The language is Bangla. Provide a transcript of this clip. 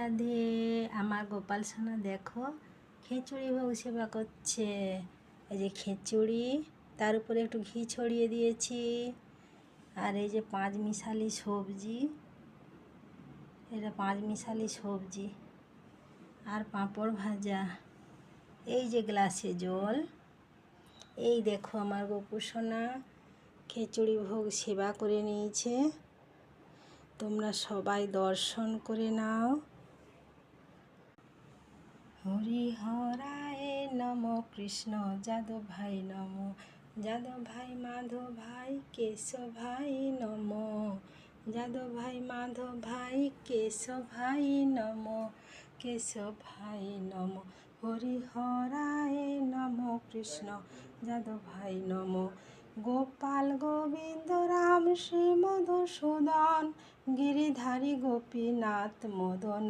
রাধে। আমার গোপাল সোনা দেখো খিচুড়ি ভোগ সেবা করছে। এই যে খিচুড়ি, তার উপরে একটু ঘি ছড়িয়ে দিয়েছি। আর এই যে 5 মিশালি সবজি, এটা 5 মিশালি সবজি আর পাঁপড় ভাজা। এই যে গ্লাসে জল। এই দেখো আমার গোপু সোনা খিচুড়ি ভোগ সেবা করে নিয়েছে। তোমরা সবাই দর্শন করে নাও। হরি হরায় নম, কৃষ্ণ যাদব ভাই নম, যাদব ভাই মাধব ভাই কেশব ভাই নম, যাদব ভাই মাধব ভাই কেশব ভাই নম, কেশব ভাই নম। হরি হরায় নম, কৃষ্ণ যাদব ভাই নম। গোপাল গোবিন্দ রাম শ্রী মধুসূদন, গিরিধারী গোপীনাথ মদন